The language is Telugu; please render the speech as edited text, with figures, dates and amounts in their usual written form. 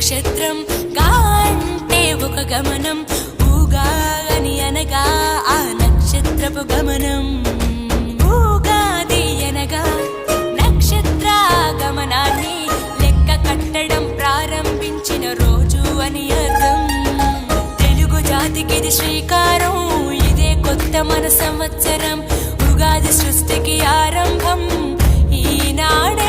నక్షత్రం గా అంటే ఒక గమనం, ఊగా అని అనగా ఆ నక్షత్రపు గమనం. ఊగాది అనగా నక్షత్ర గమనాన్ని లెక్క కట్టడం ప్రారంభించిన రోజు అని అర్థం. తెలుగు జాతికిది శ్రీకారం, ఇదే కొత్త మన సంవత్సరం. ఉగాది సృష్టికి ఆరంభం ఈనాడే.